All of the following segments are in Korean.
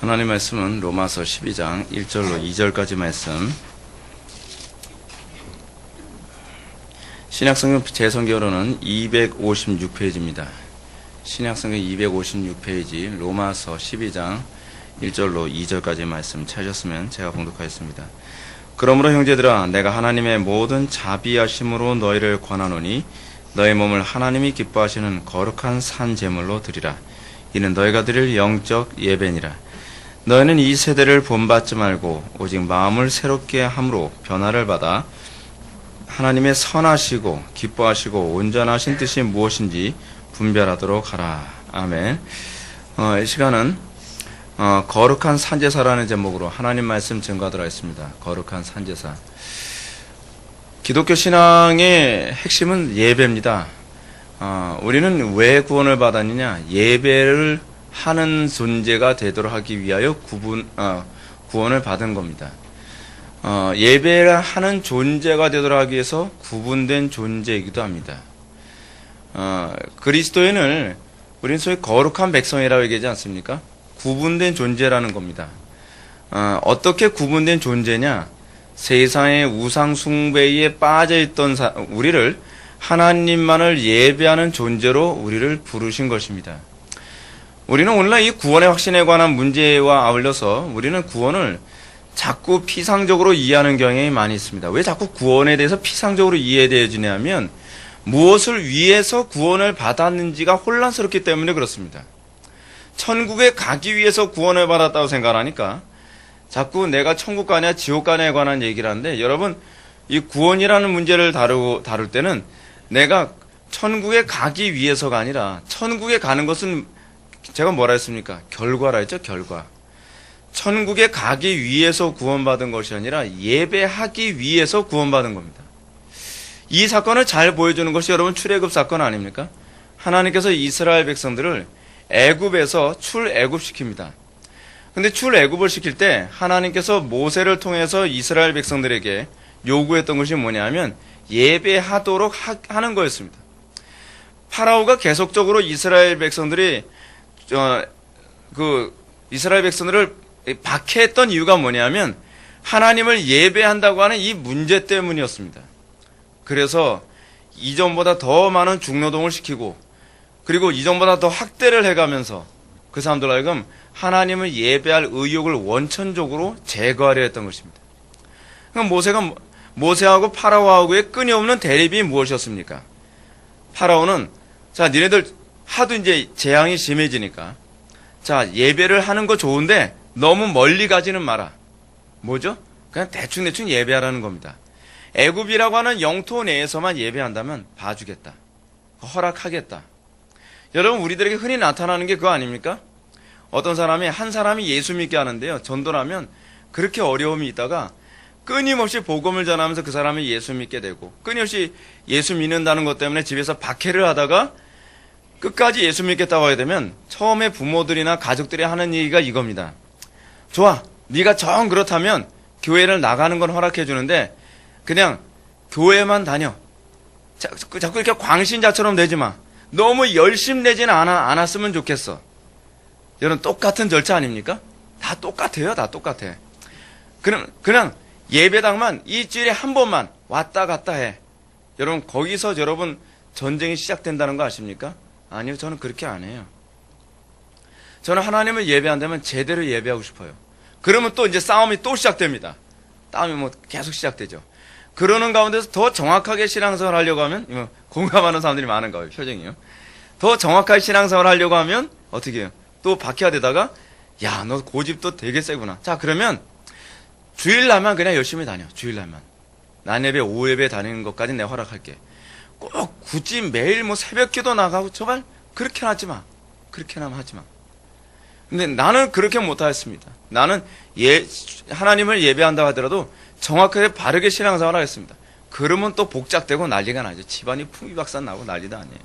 하나님 말씀은 로마서 12장 1절로 2절까지 말씀. 신약성경 재성경으로는 256페이지입니다. 신약성경 256페이지 로마서 12장 1절로 2절까지 말씀 찾으셨으면 제가 봉독하겠습니다. 그러므로 형제들아, 내가 하나님의 모든 자비하심으로 너희를 권하노니 너희 몸을 하나님이 기뻐하시는 거룩한 산 제물로 드리라. 이는 너희가 드릴 영적 예배니라. 너희는 이 세대를 본받지 말고 오직 마음을 새롭게 함으로 변화를 받아 하나님의 선하시고 기뻐하시고 온전하신 뜻이 무엇인지 분별하도록 하라. 아멘. 이 시간은 거룩한 산제사라는 제목으로 하나님 말씀 증거하도록 하겠습니다. 거룩한 산제사. 기독교 신앙의 핵심은 예배입니다. 우리는 왜 구원을 받았느냐? 예배를 하는 존재가 되도록 하기 위하여 구원을 받은 겁니다. 예배를 하는 존재가 되도록 하기 위해서 구분된 존재이기도 합니다. 그리스도인을 우리는 소위 거룩한 백성이라고 얘기하지 않습니까? 구분된 존재라는 겁니다. 어떻게 구분된 존재냐? 세상의 우상 숭배에 빠져있던 우리를 하나님만을 예배하는 존재로 우리를 부르신 것입니다. 우리는 오늘날 이 구원의 확신에 관한 문제와 아울러서 우리는 구원을 자꾸 피상적으로 이해하는 경향이 많이 있습니다. 왜 자꾸 구원에 대해서 피상적으로 이해되어지냐 하면 무엇을 위해서 구원을 받았는지가 혼란스럽기 때문에 그렇습니다. 천국에 가기 위해서 구원을 받았다고 생각하니까 자꾸 내가 천국 가냐 지옥 가냐에 관한 얘기를 하는데, 여러분, 이 구원이라는 문제를 다룰 때는 내가 천국에 가기 위해서가 아니라 천국에 가는 것은 제가 뭐라 했습니까? 결과라 했죠, 결과. 천국에 가기 위해서 구원받은 것이 아니라 예배하기 위해서 구원받은 겁니다. 이 사건을 잘 보여주는 것이 여러분 출애굽 사건 아닙니까? 하나님께서 이스라엘 백성들을 애굽에서 출애굽시킵니다. 근데 출애굽을 시킬 때 하나님께서 모세를 통해서 이스라엘 백성들에게 요구했던 것이 뭐냐면 예배하도록 하는 거였습니다. 파라오가 계속적으로 이스라엘 백성들을 박해했던 이유가 뭐냐면 하나님을 예배한다고 하는 이 문제 때문이었습니다. 그래서 이전보다 더 많은 중노동을 시키고, 그리고 이전보다 더 학대를 해가면서 그 사람들 하여금 하나님을 예배할 의욕을 원천적으로 제거하려 했던 것입니다. 그럼 모세하고 파라오하고의 끊임없는 대립이 무엇이었습니까? 파라오는, 자, 니네들 하도 이제 재앙이 심해지니까, 자, 예배를 하는 거 좋은데 너무 멀리 가지는 마라. 뭐죠? 그냥 대충 예배하라는 겁니다. 애굽이라고 하는 영토 내에서만 예배한다면 봐주겠다. 허락하겠다. 여러분, 우리들에게 흔히 나타나는 게 그거 아닙니까? 한 사람이 예수 믿게 하는데요, 전도를 하면 그렇게 어려움이 있다가 끊임없이 복음을 전하면서 그 사람이 예수 믿게 되고, 끊임없이 예수 믿는다는 것 때문에 집에서 박해를 하다가 끝까지 예수 믿겠다고 하게 되면 처음에 부모들이나 가족들이 하는 얘기가 이겁니다. 좋아, 네가 정 그렇다면 교회를 나가는 건 허락해 주는데 그냥 교회만 다녀. 자꾸 이렇게 광신자처럼 되지 마. 너무 열심 내지는 않았으면 좋겠어. 여러분, 똑같은 절차 아닙니까? 다 똑같아요. 다 똑같아. 그냥 예배당만 일주일에 한 번만 왔다 갔다 해. 여러분, 거기서 여러분 전쟁이 시작된다는 거 아십니까? 아니요, 저는 그렇게 안 해요. 저는 하나님을 예배한다면 제대로 예배하고 싶어요. 그러면 또 이제 싸움이 또 시작됩니다. 싸움이 계속 시작되죠. 그러는 가운데서 더 정확하게 신앙생활을 하려고 하면, 공감하는 사람들이 많은가 봐요, 표정이요. 더 정확하게 신앙생활을 하려고 하면 어떻게 해요? 또 박해가 되다가, 야, 너 고집도 되게 세구나. 자, 그러면 주일날만 그냥 열심히 다녀. 주일날만. 난예배, 오예배 다니는 것까지 내가 허락할게. 꼭 굳이 매일 새벽기도 나가고 제발 그렇게는 하지 마. 그렇게는 하지 마. 근데 나는 그렇게 못하겠습니다. 나는 하나님을 예배한다고 하더라도 정확하게 바르게 신앙생활을 하겠습니다. 그러면 또 복잡되고 난리가 나죠. 집안이 풍비박산 나고 난리도 아니에요.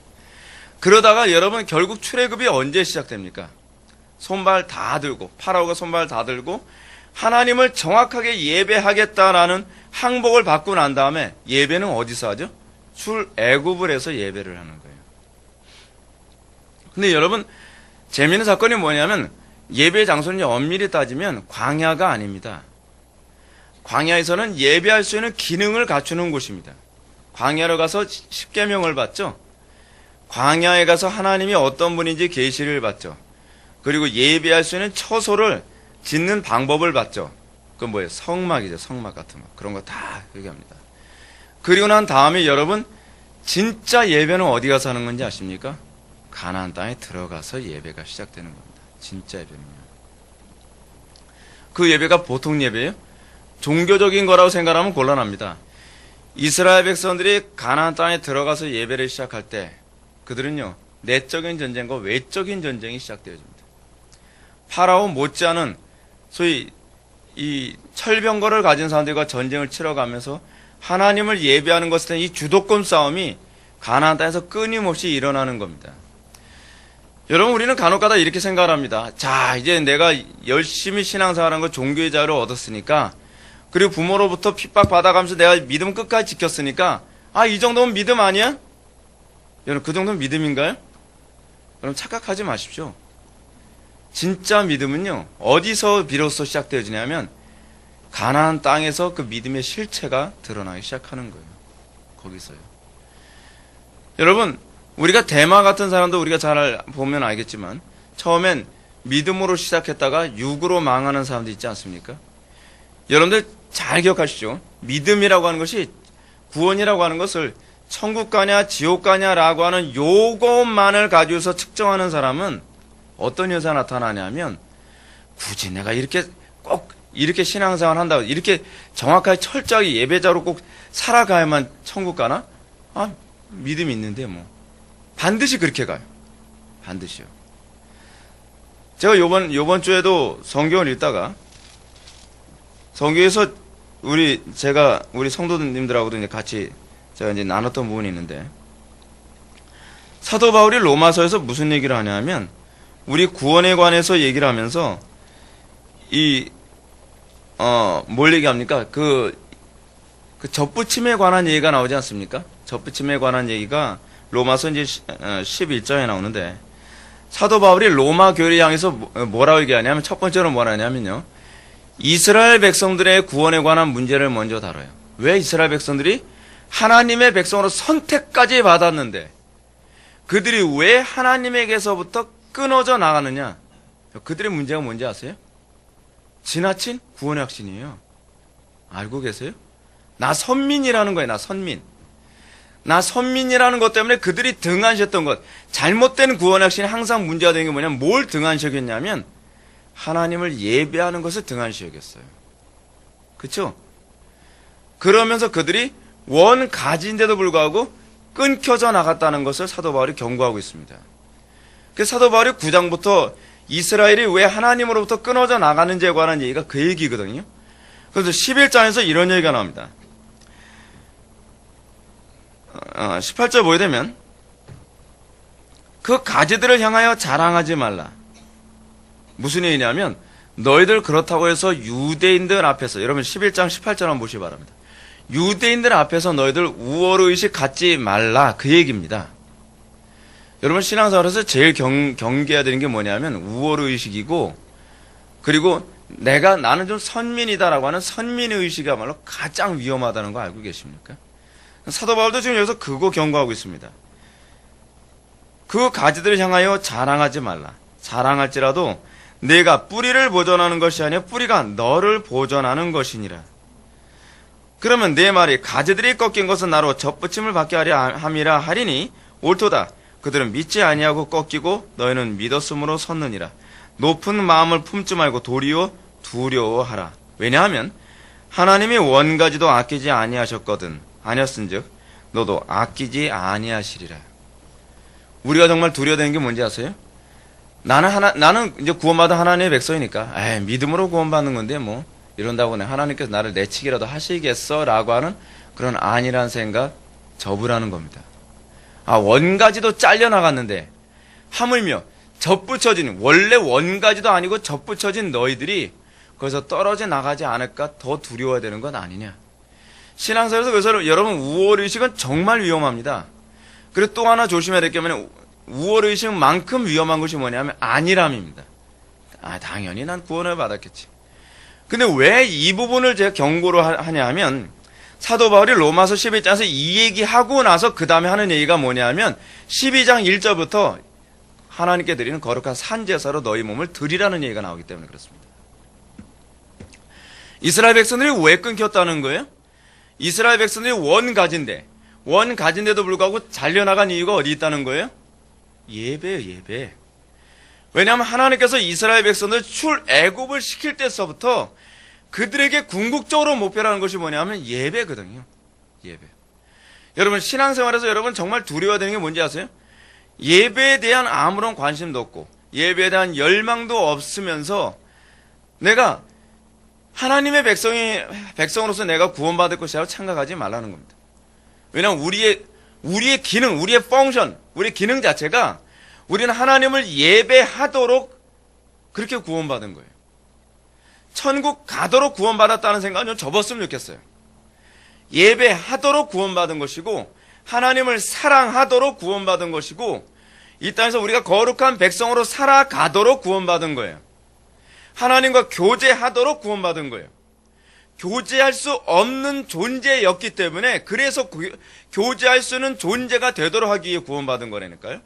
그러다가 여러분, 결국 출애굽이 언제 시작됩니까? 손발 다 들고, 파라오가 손발 다 들고 하나님을 정확하게 예배하겠다라는 항복을 받고 난 다음에 예배는 어디서 하죠? 출애굽을 해서 예배를 하는 거예요. 근데 여러분, 재미있는 사건이 뭐냐면 예배 장소는 엄밀히 따지면 광야가 아닙니다. 광야에서는 예배할 수 있는 기능을 갖추는 곳입니다. 광야로 가서 십계명을 받죠. 광야에 가서 하나님이 어떤 분인지 계시를 받죠. 그리고 예배할 수 있는 처소를 짓는 방법을 받죠. 그건 뭐예요? 성막이죠. 성막 같은 거. 그런 거 다 얘기합니다. 그리고 난 다음에 여러분, 진짜 예배는 어디 가서 하는 건지 아십니까? 가나안 땅에 들어가서 예배가 시작되는 겁니다. 진짜 예배는요. 그 예배가 보통 예배예요? 종교적인 거라고 생각하면 곤란합니다. 이스라엘 백성들이 가나안 땅에 들어가서 예배를 시작할 때 그들은요, 내적인 전쟁과 외적인 전쟁이 시작되어집니다. 파라오 못지않은 소위 이 철병거를 가진 사람들과 전쟁을 치러가면서 하나님을 예배하는 것에 대한 이 주도권 싸움이 가나안 땅에서 끊임없이 일어나는 겁니다. 여러분, 우리는 간혹가다 이렇게 생각을 합니다. 자, 이제 내가 열심히 신앙생활한 거 종교의 자유를 얻었으니까, 그리고 부모로부터 핍박받아가면서 내가 믿음 끝까지 지켰으니까, 아, 이 정도면 믿음 아니야? 여러분, 그 정도면 믿음인가요? 여러분, 착각하지 마십시오. 진짜 믿음은요, 어디서 비로소 시작되어지냐면 가나안 땅에서 그 믿음의 실체가 드러나기 시작하는 거예요. 거기서요. 여러분, 우리가 대마 같은 사람도 우리가 잘 보면 알겠지만 처음엔 믿음으로 시작했다가 육으로 망하는 사람도 있지 않습니까? 여러분들 잘 기억하시죠? 믿음이라고 하는 것이, 구원이라고 하는 것을 천국 가냐 지옥 가냐라고 하는 요것만을 가지고서 측정하는 사람은 어떤 현상이 나타나냐면, 굳이 내가 이렇게 꼭 이렇게 신앙생활 한다고 이렇게 정확하게 철저하게 예배자로 꼭 살아가야만 천국 가나? 아, 믿음이 있는데 뭐 반드시 그렇게 가요. 반드시요. 제가 요번 주에도 성경을 읽다가 성경에서 우리 성도님들하고도 이제 같이 제가 이제 나눴던 부분이 있는데, 사도 바울이 로마서에서 무슨 얘기를 하냐면 우리 구원에 관해서 얘기를 하면서 뭘 얘기합니까? 그 접붙임에 관한 얘기가 나오지 않습니까? 접붙임에 관한 얘기가 로마서 이제 11장에 나오는데, 사도 바울이 로마 교회를 향해서 뭐라고 얘기하냐면, 첫 번째로 뭐라 하냐면요, 이스라엘 백성들의 구원에 관한 문제를 먼저 다뤄요. 왜 이스라엘 백성들이 하나님의 백성으로 선택까지 받았는데 그들이 왜 하나님에게서부터 끊어져 나가느냐? 그들의 문제가 뭔지 아세요? 지나친 구원의 확신이에요. 알고 계세요? 나 선민이라는 거예요. 나 선민. 나 선민이라는 것 때문에 그들이 등한시했던 것, 잘못된 구원의 확신이 항상 문제가 되는 게 뭐냐면, 뭘 등한시했냐면 하나님을 예배하는 것을 등한시했어요. 그렇죠? 그러면서 그들이 원 가지인데도 불구하고 끊겨져 나갔다는 것을 사도 바울이 경고하고 있습니다. 그래서 사도 바울이 9장부터 이스라엘이 왜 하나님으로부터 끊어져 나가는지에 관한 얘기가 그 얘기거든요. 그래서 11장에서 이런 얘기가 나옵니다. 18절 보게 되면, 그 가지들을 향하여 자랑하지 말라. 무슨 얘기냐면, 너희들 그렇다고 해서 유대인들 앞에서, 여러분 11장 18절 한번 보시기 바랍니다. 유대인들 앞에서 너희들 우월의식 갖지 말라, 그 얘기입니다. 여러분, 신앙생활에서 제일 경계해야 되는 게 뭐냐면 우월의식이고, 그리고 나는 좀 선민이다라고 하는 선민의식이야말로 가장 위험하다는 거 알고 계십니까? 사도 바울도 지금 여기서 그거 경고하고 있습니다. 그 가지들을 향하여 자랑하지 말라. 자랑할지라도 내가 뿌리를 보존하는 것이 아니라 뿌리가 너를 보존하는 것이니라. 그러면 내 말이 가지들이 꺾인 것은 나로 접붙임을 받게 하려 함이라 하리니 옳도다. 그들은 믿지 아니하고 꺾이고 너희는 믿었으므로 섰느니라. 높은 마음을 품지 말고 도리어 두려워하라. 왜냐하면 하나님이 원가지도 아끼지 아니하셨거든. 아니었은즉 너도 아끼지 아니하시리라. 우리가 정말 두려워되는 게 뭔지 아세요? 나는 이제 구원받은 하나님의 백성이니까 믿음으로 구원받는 건데 뭐 이런다고 하나님께서 나를 내치기라도 하시겠어 라고 하는 그런 안일한 생각 접으라는 겁니다. 원가지도 잘려나갔는데 하물며 접붙여진, 원래 원가지도 아니고 접붙여진 너희들이 거기서 떨어져 나가지 않을까 더 두려워야 되는 건 아니냐. 신앙생활에서 그래서 여러분, 우월의식은 정말 위험합니다. 그리고 또 하나 조심해야 될 게 뭐냐면, 우월의식만큼 위험한 것이 뭐냐면 안일함입니다. 당연히 난 구원을 받았겠지. 근데 왜 이 부분을 제가 경고로 하냐 하면, 사도 바울이 로마서 11장에서 이 얘기하고 나서 그 다음에 하는 얘기가 뭐냐 하면 12장 1절부터 하나님께 드리는 거룩한 산제사로 너희 몸을 드리라는 얘기가 나오기 때문에 그렇습니다. 이스라엘 백성들이 왜 끊겼다는 거예요? 이스라엘 백성들이 원 가진데도 불구하고 잘려나간 이유가 어디 있다는 거예요? 예배예요, 예배. 왜냐하면 하나님께서 이스라엘 백성들 출애굽을 시킬 때서부터 그들에게 궁극적으로 목표라는 것이 뭐냐면 예배거든요. 예배. 여러분 신앙생활에서 여러분 정말 두려워되는 게 뭔지 아세요? 예배에 대한 아무런 관심도 없고 예배에 대한 열망도 없으면서 내가 하나님의 백성으로서 내가 구원받을 것이라고 생각하지 말라는 겁니다. 왜냐하면 우리의 기능, 우리의 펑션, 우리의 기능 자체가 우리는 하나님을 예배하도록 그렇게 구원받은 거예요. 천국 가도록 구원받았다는 생각은 좀 접었으면 좋겠어요. 예배하도록 구원받은 것이고 하나님을 사랑하도록 구원받은 것이고 이 땅에서 우리가 거룩한 백성으로 살아가도록 구원받은 거예요. 하나님과 교제하도록 구원받은 거예요. 교제할 수 없는 존재였기 때문에 그래서 교제할 수 있는 존재가 되도록 하기 위해 구원받은 거라니까요.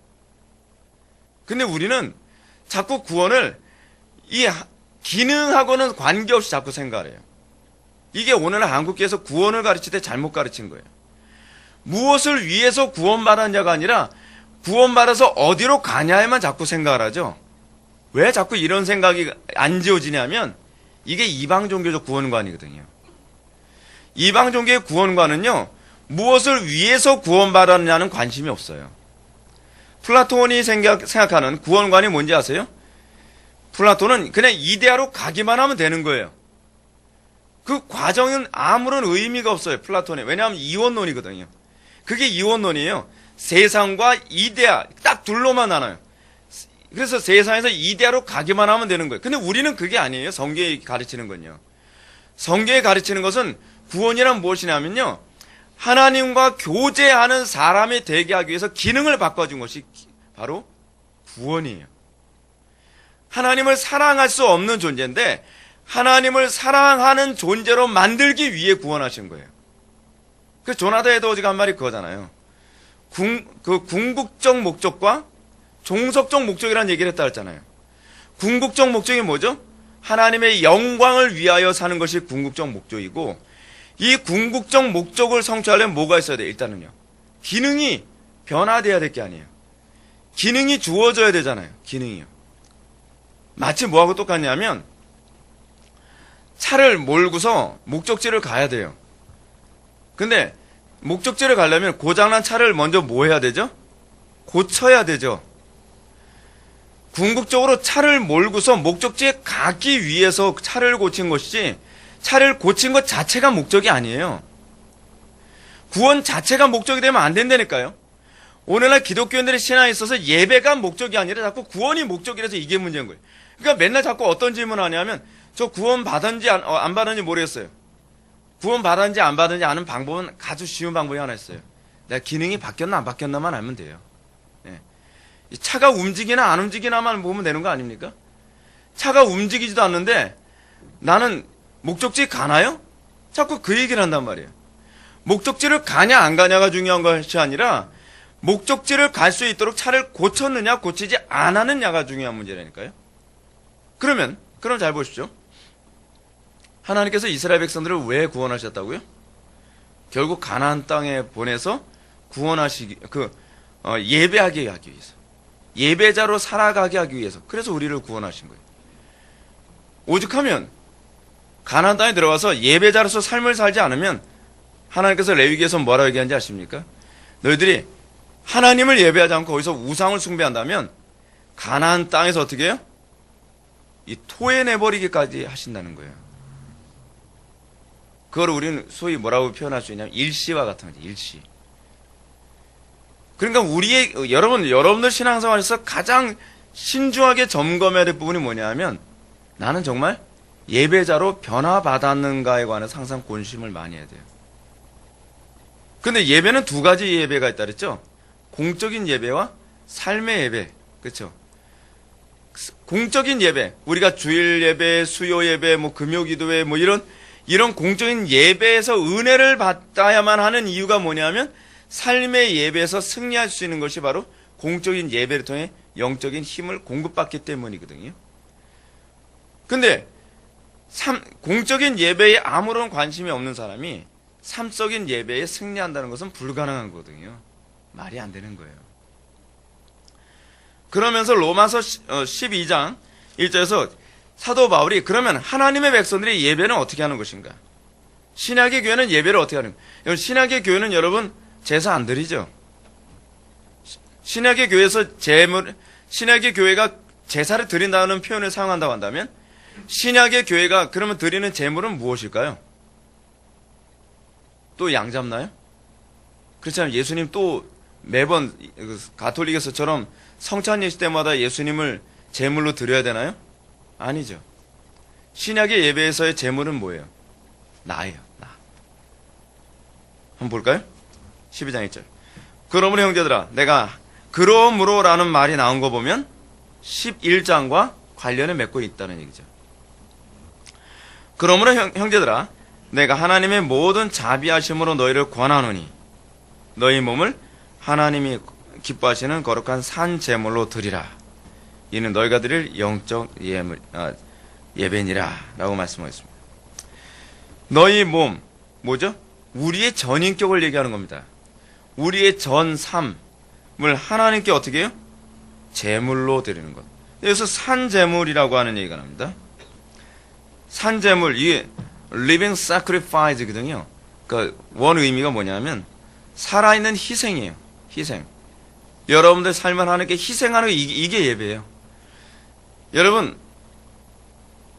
근데 우리는 자꾸 구원을 이 기능하고는 관계없이 자꾸 생각을 해요. 이게 오늘날 한국교회에서 구원을 가르칠 때 잘못 가르친 거예요. 무엇을 위해서 구원받았냐가 아니라 구원받아서 어디로 가냐에만 자꾸 생각을 하죠. 왜 자꾸 이런 생각이 안 지어지냐면 이게 이방 종교적 구원관이거든요. 이방 종교의 구원관은요, 무엇을 위해서 구원받았냐는 관심이 없어요. 플라톤이 생각하는 구원관이 뭔지 아세요? 플라톤은 그냥 이데아로 가기만 하면 되는 거예요. 그 과정은 아무런 의미가 없어요. 플라톤에. 왜냐하면 이원론이거든요. 그게 이원론이에요. 세상과 이데아 딱 둘로만 나눠요. 그래서 세상에서 이데아로 가기만 하면 되는 거예요. 근데 우리는 그게 아니에요. 성경이 가르치는 건요. 성경이 가르치는 것은 구원이란 무엇이냐면요, 하나님과 교제하는 사람이 되게 하기 위해서 기능을 바꿔준 것이 바로 구원이에요. 하나님을 사랑할 수 없는 존재인데 하나님을 사랑하는 존재로 만들기 위해 구원하신 거예요. 그 조나단 에드워즈가 한 말이 그거잖아요. 궁극적 목적과 종속적 목적이라는 얘기를 했다 했잖아요. 궁극적 목적이 뭐죠? 하나님의 영광을 위하여 사는 것이 궁극적 목적이고, 이 궁극적 목적을 성취하려면 뭐가 있어야 돼요? 일단은요, 기능이 변화돼야 될 게 아니에요. 기능이 주어져야 되잖아요. 기능이요. 마치 뭐하고 똑같냐면 차를 몰고서 목적지를 가야 돼요. 근데 목적지를 가려면 고장난 차를 먼저 뭐 해야 되죠? 고쳐야 되죠. 궁극적으로 차를 몰고서 목적지에 가기 위해서 차를 고친 것이지 차를 고친 것 자체가 목적이 아니에요. 구원 자체가 목적이 되면 안 된다니까요. 오늘날 기독교인들의 신앙에 있어서 예배가 목적이 아니라 자꾸 구원이 목적이라서 이게 문제인 거예요. 그러니까 맨날 자꾸 어떤 질문을 하냐면 저 구원 받았는지 안 받았는지 모르겠어요. 구원 받았는지 안 받았는지 아는 방법은 아주 쉬운 방법이 하나 있어요. 내가 기능이 바뀌었나 안 바뀌었나만 알면 돼요. 네. 차가 움직이나 안 움직이나만 보면 되는 거 아닙니까? 차가 움직이지도 않는데 나는 목적지 가나요? 자꾸 그 얘기를 한단 말이에요. 목적지를 가냐 안 가냐가 중요한 것이 아니라 목적지를 갈 수 있도록 차를 고쳤느냐 고치지 않았느냐가 중요한 문제라니까요. 그럼 잘 보십시오. 하나님께서 이스라엘 백성들을 왜 구원하셨다고요? 결국 가나안 땅에 보내서 예배하게 하기 위해서, 예배자로 살아가게 하기 위해서, 그래서 우리를 구원하신 거예요. 오죽하면 가나안 땅에 들어가서 예배자로서 삶을 살지 않으면 하나님께서 레위기에서 뭐라고 얘기하는지 아십니까? 너희들이 하나님을 예배하지 않고 거기서 우상을 숭배한다면 가나안 땅에서 어떻게 해요? 이 토해내버리기까지 하신다는 거예요. 그걸 우리는 소위 뭐라고 표현할 수 있냐면 일시와 같은 거죠. 일시. 그러니까 여러분들 신앙생활에서 가장 신중하게 점검해야 될 부분이 뭐냐면 나는 정말 예배자로 변화받았는가에 관해서 항상 관심을 많이 해야 돼요. 근데 예배는 두 가지 예배가 있다 그랬죠? 공적인 예배와 삶의 예배. 그렇죠? 공적인 예배, 우리가 주일 예배, 수요 예배, 뭐 금요 기도회, 뭐 이런 공적인 예배에서 은혜를 받아야만 하는 이유가 뭐냐면 삶의 예배에서 승리할 수 있는 것이 바로 공적인 예배를 통해 영적인 힘을 공급받기 때문이거든요. 근데 공적인 예배에 아무런 관심이 없는 사람이 삶적인 예배에 승리한다는 것은 불가능한 거거든요. 말이 안 되는 거예요. 그러면서 로마서 12장 1절에서 사도 바울이 그러면 하나님의 백성들이 예배는 어떻게 하는 것인가? 신약의 교회는 예배를 어떻게 하는 거예요? 신약의 교회는 여러분 제사 안 드리죠. 신약의 교회에서 신약의 교회가 제사를 드린다는 표현을 사용한다고 한다면 신약의 교회가 그러면 드리는 제물은 무엇일까요? 또 양 잡나요? 그렇지 않으면 예수님 또 매번 가톨릭에서처럼 성찬 예식 때마다 예수님을 제물로 드려야 되나요? 아니죠. 신약의 예배에서의 제물은 뭐예요? 나예요. 나. 한번 볼까요? 12장 1절. 그러므로 형제들아 내가 그러므로라는 말이 나온 거 보면 11장과 관련을 맺고 있다는 얘기죠. 그러므로 형제들아 내가 하나님의 모든 자비하심으로 너희를 권하노니 너희 몸을 하나님이 기뻐하시는 거룩한 산 제물로 드리라. 이는 너희가 드릴 영적 예배니라 라고 말씀하셨습니다. 너희 몸 뭐죠? 우리의 전인격을 얘기하는 겁니다. 우리의 전 삶을 하나님께 어떻게 해요? 제물로 드리는 것. 여기서 산 제물이라고 하는 얘기가 납니다. 산 제물, 이게 living sacrifice거든요. 그러니까 원 의미가 뭐냐면 살아있는 희생이에요. 희생. 여러분들 삶을 하나님께 희생하는 이게 예배예요. 여러분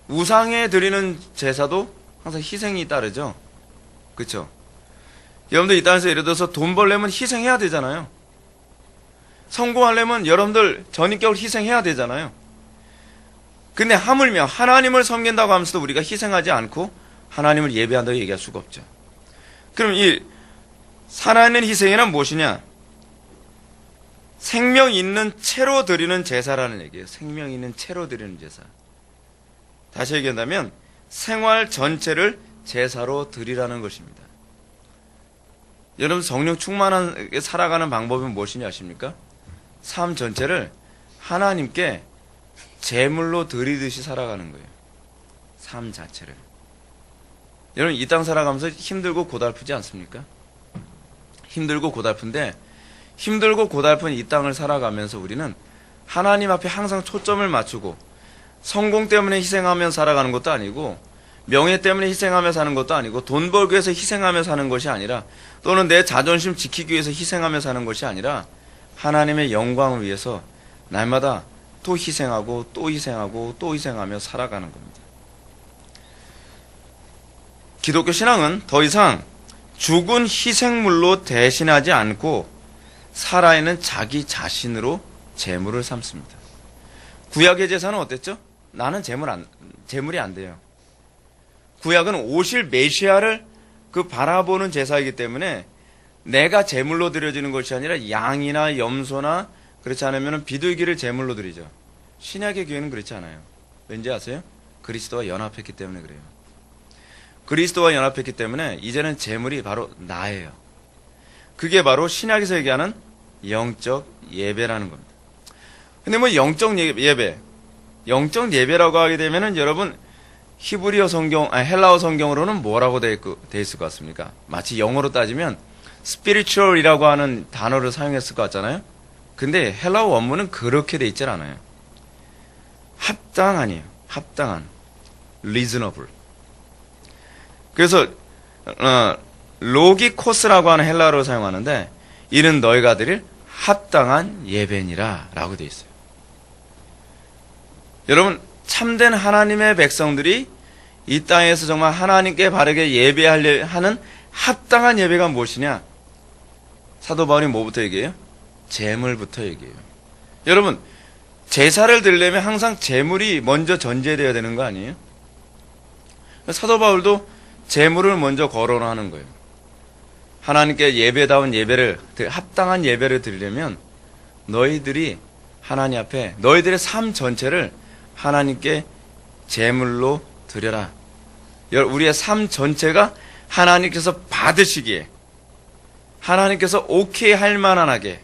우상에 드리는 제사도 항상 희생이 따르죠. 그렇죠? 여러분들 이 땅에서 예를 들어서 돈 벌려면 희생해야 되잖아요. 성공하려면 여러분들 전인격을 희생해야 되잖아요. 근데 하물며 하나님을 섬긴다고 하면서도 우리가 희생하지 않고 하나님을 예배한다고 얘기할 수가 없죠. 그럼 이 살아있는 희생이란 무엇이냐? 생명 있는 채로 드리는 제사라는 얘기예요. 생명 있는 채로 드리는 제사. 다시 얘기한다면 생활 전체를 제사로 드리라는 것입니다. 여러분 성령 충만하게 살아가는 방법은 무엇인지 아십니까? 삶 전체를 하나님께 제물로 드리듯이 살아가는 거예요. 삶 자체를. 여러분 이 땅 살아가면서 힘들고 고달프지 않습니까? 힘들고 고달픈데 힘들고 고달픈 이 땅을 살아가면서 우리는 하나님 앞에 항상 초점을 맞추고 성공 때문에 희생하며 살아가는 것도 아니고 명예 때문에 희생하며 사는 것도 아니고 돈 벌기 위해서 희생하며 사는 것이 아니라 또는 내 자존심 지키기 위해서 희생하며 사는 것이 아니라 하나님의 영광을 위해서 날마다 또 희생하고 또 희생하고 또 희생하며 살아가는 겁니다. 기독교 신앙은 더 이상 죽은 희생물로 대신하지 않고 살아있는 자기 자신으로 제물을 삼습니다. 구약의 제사는 어땠죠? 나는 제물이 안 돼요. 구약은 오실 메시아를 바라보는 제사이기 때문에 내가 제물로 드려지는 것이 아니라 양이나 염소나 그렇지 않으면 비둘기를 제물로 드리죠. 신약의 교회는 그렇지 않아요. 왠지 아세요? 그리스도와 연합했기 때문에 그래요. 그리스도와 연합했기 때문에 이제는 제물이 바로 나예요. 그게 바로 신약에서 얘기하는 영적 예배라는 겁니다. 근데 뭐 영적 예배라고 하게 되면은 여러분 히브리어 성경, 헬라어 성경으로는 뭐라고 돼 있을 것 같습니까? 마치 영어로 따지면 spiritual이라고 하는 단어를 사용했을 것 같잖아요. 근데 헬라어 원문은 그렇게 돼 있질 않아요. 합당한이에요. 합당한. reasonable. 그래서 로기코스라고 하는 헬라어를 사용하는데 이는 너희가 드릴 합당한 예배니라 라고 돼 있어요. 여러분 참된 하나님의 백성들이 이 땅에서 정말 하나님께 바르게 예배하려 하는 합당한 예배가 무엇이냐? 사도 바울이 뭐부터 얘기해요? 제물부터 얘기해요. 여러분 제사를 드리려면 항상 제물이 먼저 전제되어야 되는 거 아니에요? 사도 바울도 제물을 먼저 거론하는 거예요. 하나님께 예배다운 예배를, 합당한 예배를 드리려면 너희들이 하나님 앞에 너희들의 삶 전체를 하나님께 제물로 드려라. 우리의 삶 전체가 하나님께서 받으시기에 하나님께서 오케이 할 만하게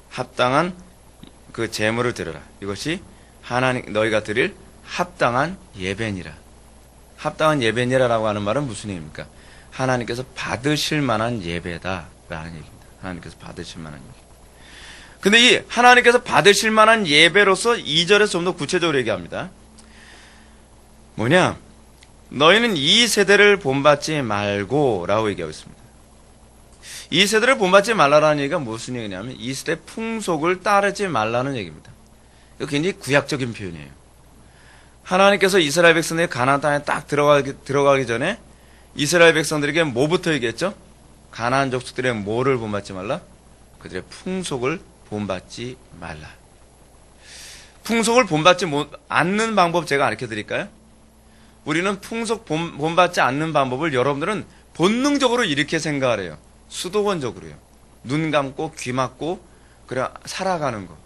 합당한 그 제물을 드려라. 이것이 하나님 너희가 드릴 합당한 예배니라. 합당한 예배니라라고 하는 말은 무슨 얘기입니까? 하나님께서 받으실 만한 예배다라는 얘기입니다. 하나님께서 받으실 만한 예배. 근데 이 하나님께서 받으실 만한 예배로서 2절에서 좀 더 구체적으로 얘기합니다. 뭐냐? 너희는 이 세대를 본받지 말고 라고 얘기하고 있습니다. 이 세대를 본받지 말라라는 얘기가 무슨 얘기냐면 이 세대 풍속을 따르지 말라는 얘기입니다. 이거 굉장히 구약적인 표현이에요. 하나님께서 이스라엘 백성들이 가나안 땅에 딱 들어가기 전에 이스라엘 백성들에게 뭐부터 얘기했죠? 가나안 족속들의 뭐를 본받지 말라? 그들의 풍속을 본받지 말라. 풍속을 본받지 않는 방법 제가 가르쳐 드릴까요? 우리는 풍속 본받지 않는 방법을 여러분들은 본능적으로 이렇게 생각을 해요. 수도원적으로요. 눈 감고 귀 막고 그래 살아가는 거.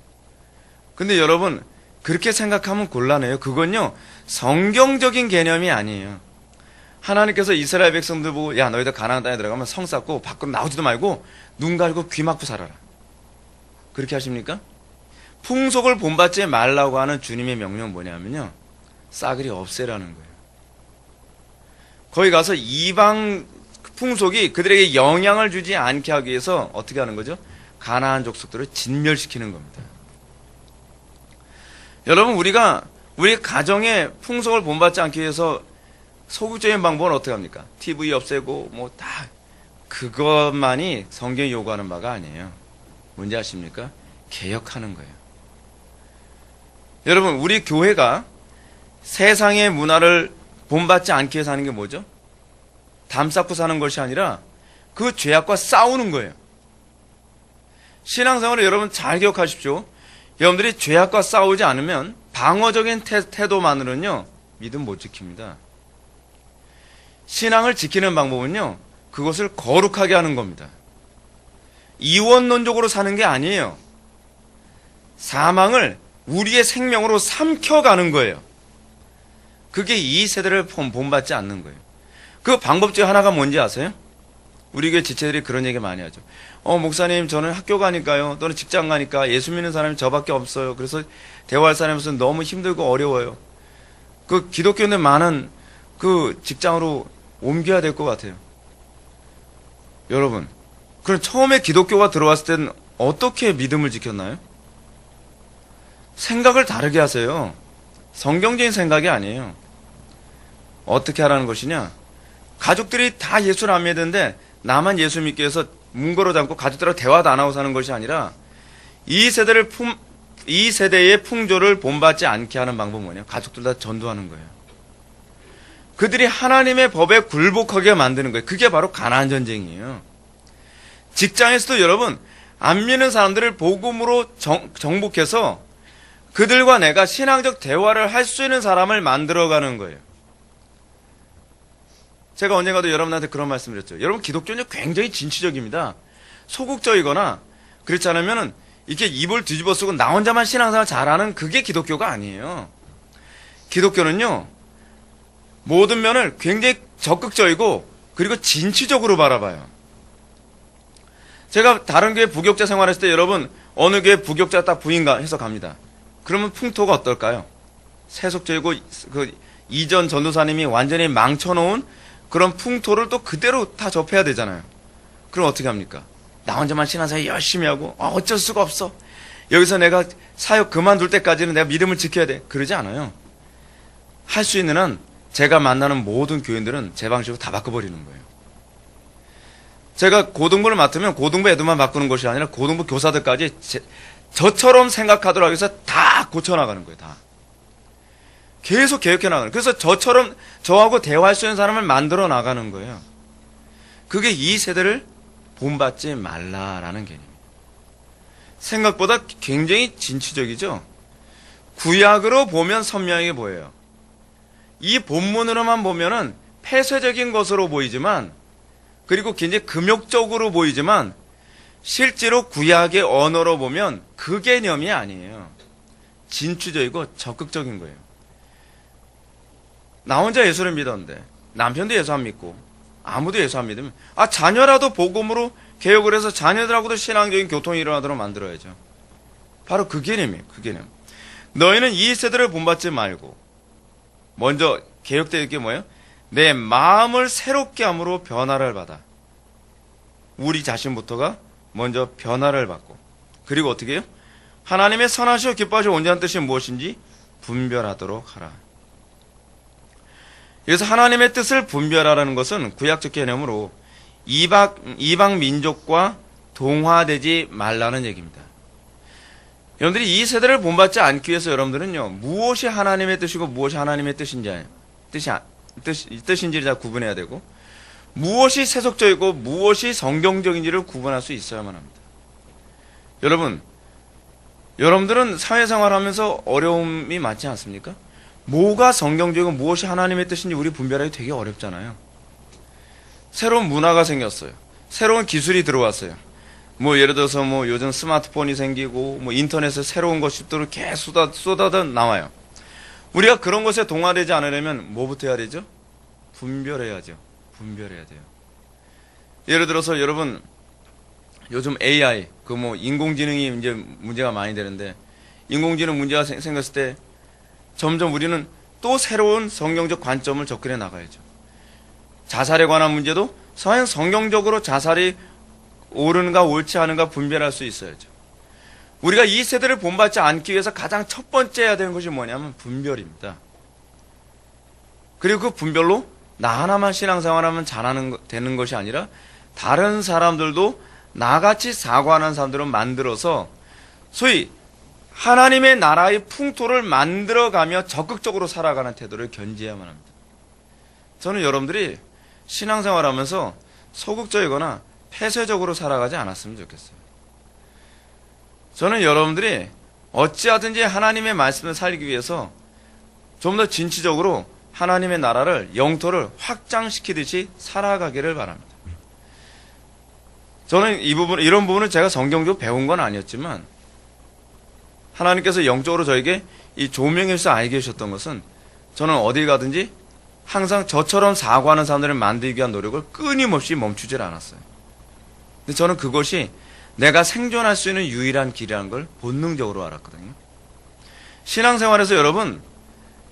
근데 여러분 그렇게 생각하면 곤란해요. 그건요 성경적인 개념이 아니에요. 하나님께서 이스라엘 백성들 보고 야 너희들 가나안 땅에 들어가면 성 쌓고 밖으로 나오지도 말고 눈 가리고 귀 막고 살아라. 그렇게 하십니까? 풍속을 본받지 말라고 하는 주님의 명령은 뭐냐면요. 싸그리 없애라는 거예요. 거기 가서 이방 풍속이 그들에게 영향을 주지 않게 하기 위해서 어떻게 하는 거죠? 가나안 족속들을 진멸시키는 겁니다. 여러분 우리가 우리 가정의 풍속을 본받지 않기 위해서 소극적인 방법은 어떻게 합니까? TV 없애고 뭐 다 그것만이 성경이 요구하는 바가 아니에요. 뭔지 아십니까? 개혁하는 거예요. 여러분 우리 교회가 세상의 문화를 본받지 않기 위해서 하는 게 뭐죠? 담 쌓고 사는 것이 아니라 그 죄악과 싸우는 거예요. 신앙생활을 여러분 잘 기억하십시오. 여러분들이 죄악과 싸우지 않으면 방어적인 태도만으로는요 믿음 못 지킵니다. 신앙을 지키는 방법은요 그것을 거룩하게 하는 겁니다. 이원론적으로 사는 게 아니에요. 사망을 우리의 생명으로 삼켜가는 거예요. 그게 이 세대를 본받지 않는 거예요. 그 방법 중 하나가 뭔지 아세요? 우리 교회 지체들이 그런 얘기 많이 하죠. 목사님 저는 학교 가니까요 또는 직장 가니까 예수 믿는 사람이 저밖에 없어요. 그래서 대화할 사람에서는 너무 힘들고 어려워요. 그 기독교인들 많은 그 직장으로 옮겨야 될 것 같아요. 여러분 그럼 처음에 기독교가 들어왔을 때는 어떻게 믿음을 지켰나요? 생각을 다르게 하세요. 성경적인 생각이 아니에요. 어떻게 하라는 것이냐? 가족들이 다 예수를 안 믿는데 나만 예수 믿기 위해서 문거로 잡고 가족들하고 대화도 안 하고 사는 것이 아니라 이 세대의 풍조를 본받지 않게 하는 방법은 뭐냐? 가족들 다 전도하는 거예요. 그들이 하나님의 법에 굴복하게 만드는 거예요. 그게 바로 가나안 전쟁이에요. 직장에서도 여러분 안 믿는 사람들을 복음으로 정복해서 그들과 내가 신앙적 대화를 할 수 있는 사람을 만들어가는 거예요. 제가 언젠가도 여러분한테 그런 말씀을 드렸죠. 여러분 기독교는 굉장히 진취적입니다. 소극적이거나 그렇지 않으면 이렇게 입을 뒤집어 쓰고 나 혼자만 신앙생활 잘하는 그게 기독교가 아니에요. 기독교는요 모든 면을 굉장히 적극적이고 그리고 진취적으로 바라봐요. 제가 다른 교회 부교육자 생활했을 때 여러분 어느 교회 부교육자 딱 부인가 해서 갑니다. 그러면 풍토가 어떨까요? 세속적이고 그 이전 전도사님이 완전히 망쳐놓은 그런 풍토를 또 그대로 다 접해야 되잖아요. 그럼 어떻게 합니까? 나 혼자만 신앙생활 열심히 하고 어쩔 수가 없어. 여기서 내가 사역 그만둘 때까지는 내가 믿음을 지켜야 돼. 그러지 않아요. 할 수 있는 한 제가 만나는 모든 교인들은 제 방식으로 다 바꿔버리는 거예요. 제가 고등부를 맡으면 고등부 애들만 바꾸는 것이 아니라 고등부 교사들까지 저처럼 생각하도록 하기 위해서 다 고쳐나가는 거예요. 다. 계속 개혁해 나가는 거예요. 그래서 저하고 대화할 수 있는 사람을 만들어 나가는 거예요. 그게 이 세대를 본받지 말라라는 개념이에요. 생각보다 굉장히 진취적이죠. 구약으로 보면 선명하게 보여요. 이 본문으로만 보면은 폐쇄적인 것으로 보이지만 그리고 굉장히 금욕적으로 보이지만 실제로 구약의 언어로 보면 그 개념이 아니에요. 진취적이고 적극적인 거예요. 나 혼자 예수를 믿었는데 남편도 예수 안 믿고 아무도 예수 안 믿으면 자녀라도 복음으로 개혁을 해서 자녀들하고도 신앙적인 교통이 일어나도록 만들어야죠. 바로 그 개념이에요. 그 개념. 너희는 이 세대를 본받지 말고 먼저 개혁될 게 뭐예요? 내 마음을 새롭게 함으로 변화를 받아. 우리 자신부터가 먼저 변화를 받고, 그리고 어떻게 해요? 하나님의 선하시고 기뻐하시고 온전한 뜻이 무엇인지 분별하도록 하라. 그래서 하나님의 뜻을 분별하라는 것은 구약적 개념으로 이방 민족과 동화되지 말라는 얘기입니다. 여러분들이 이 세대를 본받지 않기 위해서 여러분들은요, 무엇이 하나님의 뜻이고 무엇이 하나님의 뜻인지를 다 구분해야 되고, 무엇이 세속적이고 무엇이 성경적인지를 구분할 수 있어야만 합니다. 여러분들은 사회생활 하면서 어려움이 많지 않습니까? 뭐가 성경적이고 무엇이 하나님의 뜻인지 우리 분별하기 되게 어렵잖아요. 새로운 문화가 생겼어요. 새로운 기술이 들어왔어요. 예를 들어서 요즘 스마트폰이 생기고 인터넷에 새로운 것들이 계속 쏟아져 나와요. 우리가 그런 것에 동화되지 않으려면 뭐부터 해야 되죠? 분별해야죠. 분별해야 돼요. 예를 들어서 여러분, 요즘 AI, 인공지능이 이제 문제가 많이 되는데, 인공지능 문제가 생겼을 때 점점 우리는 또 새로운 성경적 관점을 접근해 나가야죠. 자살에 관한 문제도 성경적으로 자살이 옳은가 옳지 않은가 분별할 수 있어야죠. 우리가 이 세대를 본받지 않기 위해서 가장 첫 번째 해야 되는 것이 뭐냐면 분별입니다. 그리고 그 분별로 나 하나만 신앙생활하면 되는 것이 아니라 다른 사람들도 나같이 사고하는 사람들을 만들어서 소위 하나님의 나라의 풍토를 만들어가며 적극적으로 살아가는 태도를 견지해야만 합니다. 저는 여러분들이 신앙생활하면서 소극적이거나 폐쇄적으로 살아가지 않았으면 좋겠어요. 저는 여러분들이 어찌하든지 하나님의 말씀을 살기 위해서 좀 더 진취적으로 하나님의 나라를, 영토를 확장시키듯이 살아가기를 바랍니다. 저는 이런 부분을 제가 성경적으로 배운 건 아니었지만, 하나님께서 영적으로 저에게 이 조명에서 알게 해주셨던 것은, 저는 어디 가든지 항상 저처럼 사고하는 사람들을 만들기 위한 노력을 끊임없이 멈추질 않았어요. 근데 저는 그것이 내가 생존할 수 있는 유일한 길이라는 걸 본능적으로 알았거든요. 신앙생활에서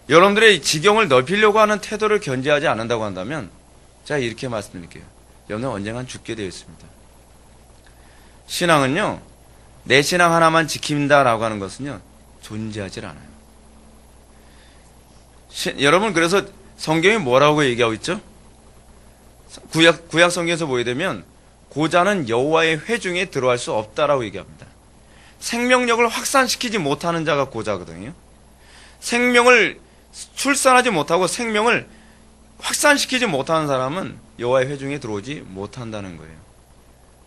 여러분들의 지경을 넓히려고 하는 태도를 견제하지 않는다고 한다면, 제가 이렇게 말씀드릴게요. 여러분은 언젠간 죽게 되어 있습니다. 신앙은요, 내 신앙 하나만 지킨다라고 하는 것은요, 존재하질 않아요. 여러분, 그래서 성경이 뭐라고 얘기하고 있죠? 구약 성경에서 보게 되면 고자는 여호와의 회중에 들어갈 수 없다라고 얘기합니다. 생명력을 확산시키지 못하는 자가 고자거든요. 생명을 출산하지 못하고 생명을 확산시키지 못하는 사람은 여호와의 회중에 들어오지 못한다는 거예요.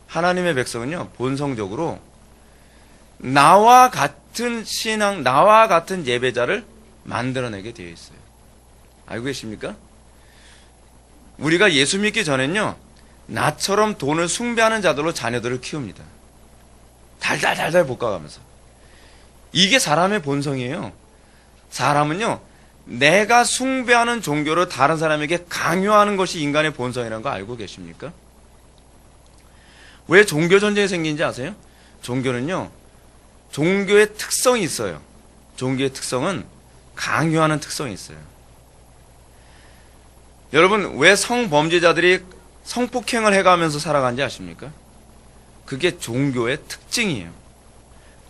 하나님의 백성은요, 본성적으로 나와 같은 신앙, 나와 같은 예배자를 만들어내게 되어 있어요. 알고 계십니까? 우리가 예수 믿기 전엔요, 나처럼 돈을 숭배하는 자들로 자녀들을 키웁니다. 달달달달 볶아가면서. 이게 사람의 본성이에요. 사람은요, 내가 숭배하는 종교를 다른 사람에게 강요하는 것이 인간의 본성이라는 거 알고 계십니까? 왜 종교 전쟁이 생긴지 아세요? 종교는요, 종교의 특성이 있어요. 종교의 특성은 강요하는 특성이 있어요. 여러분, 왜 성범죄자들이 성폭행을 해가면서 살아가는지 아십니까? 그게 종교의 특징이에요.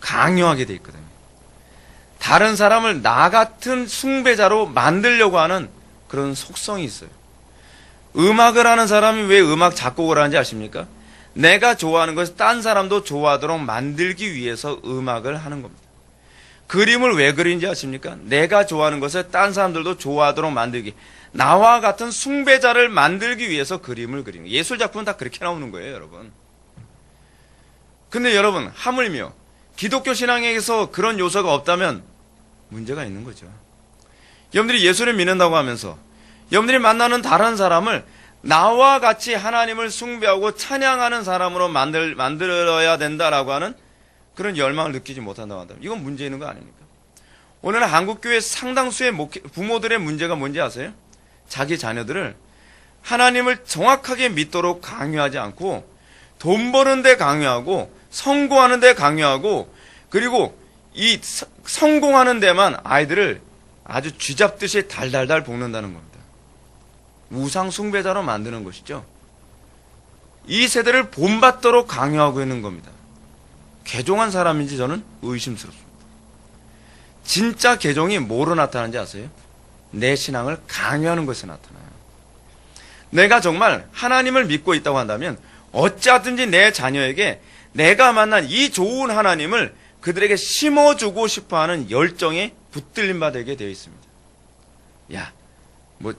강요하게 돼 있거든요. 다른 사람을 나 같은 숭배자로 만들려고 하는 그런 속성이 있어요. 음악을 하는 사람이 왜 음악 작곡을 하는지 아십니까? 내가 좋아하는 것을 딴 사람도 좋아하도록 만들기 위해서 음악을 하는 겁니다. 그림을 왜 그리는지 아십니까? 내가 좋아하는 것을 딴 사람들도 좋아하도록 만들기, 나와 같은 숭배자를 만들기 위해서 그림을 그리는 거예요. 예술 작품은 다 그렇게 나오는 거예요, 여러분. 근데 여러분, 하물며 기독교 신앙에서 그런 요소가 없다면 문제가 있는 거죠. 여러분들이 예수를 믿는다고 하면서 여러분들이 만나는 다른 사람을 나와 같이 하나님을 숭배하고 찬양하는 사람으로 만들어야 된다라고 하는 그런 열망을 느끼지 못한다고 한다면 이건 문제 있는 거 아닙니까? 오늘 한국교회 상당수의 부모들의 문제가 뭔지 아세요? 자기 자녀들을 하나님을 정확하게 믿도록 강요하지 않고 돈 버는 데 강요하고 성공하는 데 강요하고 그리고 이 성공하는 데만 아이들을 아주 쥐잡듯이 달달달 볶는다는 겁니다. 우상 숭배자로 만드는 것이죠. 이 세대를 본받도록 강요하고 있는 겁니다. 개종한 사람인지 저는 의심스럽습니다. 진짜 개종이 뭐로 나타나는지 아세요? 내 신앙을 강요하는 것에 나타나요. 내가 정말 하나님을 믿고 있다고 한다면 어찌하든지 내 자녀에게 내가 만난 이 좋은 하나님을 그들에게 심어주고 싶어하는 열정에 붙들림 받게 되어 있습니다. 야, 뭐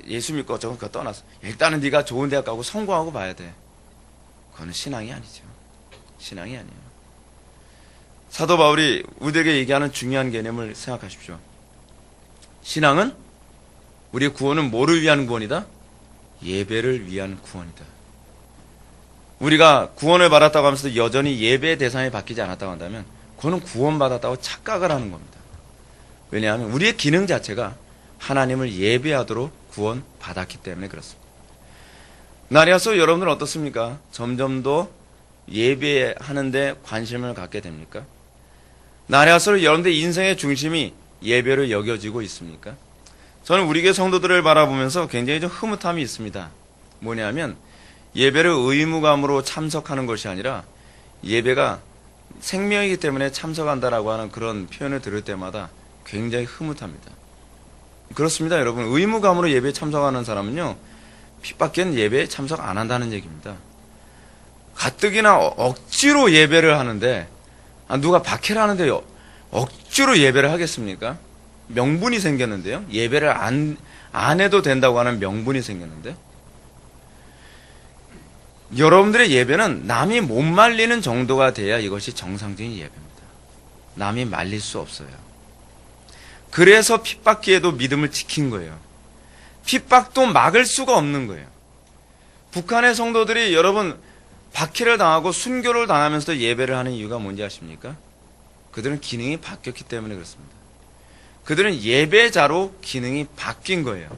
예수 믿고 어쩌고 그거 떠났어. 일단은 네가 좋은 대학 가고 성공하고 봐야 돼. 그거는 신앙이 아니죠. 신앙이 아니에요. 사도 바울이 우리에게 얘기하는 중요한 개념을 생각하십시오. 신앙은 우리의 구원은 뭐를 위한 구원이다? 예배를 위한 구원이다. 우리가 구원을 받았다고 하면서 여전히 예배의 대상이 바뀌지 않았다고 한다면 그거는 구원받았다고 착각을 하는 겁니다. 왜냐하면 우리의 기능 자체가 하나님을 예배하도록 구원받았기 때문에 그렇습니다. 날이 와서 여러분들은 어떻습니까? 점점 더 예배하는데 관심을 갖게 됩니까? 날이 와서 여러분들 인생의 중심이 예배로 여겨지고 있습니까? 저는 우리 교회 성도들을 바라보면서 굉장히 좀 흐뭇함이 있습니다. 뭐냐면 예배를 의무감으로 참석하는 것이 아니라 예배가 생명이기 때문에 참석한다라고 하는 그런 표현을 들을 때마다 굉장히 흐뭇합니다. 그렇습니다, 여러분. 의무감으로 예배에 참석하는 사람은요, 핍박견 예배에 참석 안 한다는 얘기입니다. 가뜩이나 억지로 예배를 하는데, 누가 박해를 하는데 억지로 예배를 하겠습니까? 명분이 생겼는데요. 예배를 안 해도 된다고 하는 명분이 생겼는데, 여러분들의 예배는 남이 못 말리는 정도가 돼야 이것이 정상적인 예배입니다. 남이 말릴 수 없어요. 그래서 핍박기에도 믿음을 지킨 거예요. 핍박도 막을 수가 없는 거예요. 북한의 성도들이 여러분 박해를 당하고 순교를 당하면서도 예배를 하는 이유가 뭔지 아십니까? 그들은 기능이 바뀌었기 때문에 그렇습니다. 그들은 예배자로 기능이 바뀐 거예요.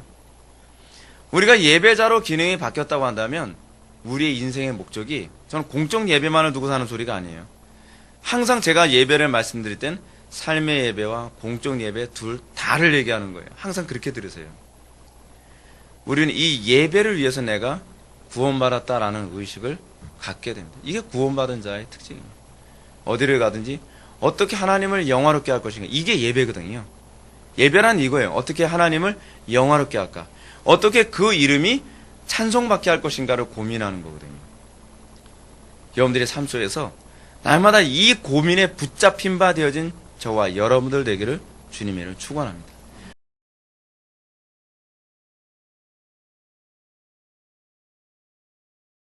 우리가 예배자로 기능이 바뀌었다고 한다면 우리의 인생의 목적이, 저는 공적 예배만을 두고 사는 소리가 아니에요. 항상 제가 예배를 말씀드릴 땐 삶의 예배와 공적 예배 둘 다를 얘기하는 거예요. 항상 그렇게 들으세요. 우리는 이 예배를 위해서 내가 구원받았다라는 의식을 갖게 됩니다. 이게 구원받은 자의 특징입니다. 어디를 가든지 어떻게 하나님을 영화롭게 할 것인가. 이게 예배거든요. 예배란 이거예요. 어떻게 하나님을 영화롭게 할까. 어떻게 그 이름이 찬송받게 할 것인가를 고민하는 거거든요. 여러분들의 삶 속에서 날마다 이 고민에 붙잡힌 바 되어진 저와 여러분들 되기를 주님의 이름으로 축원합니다.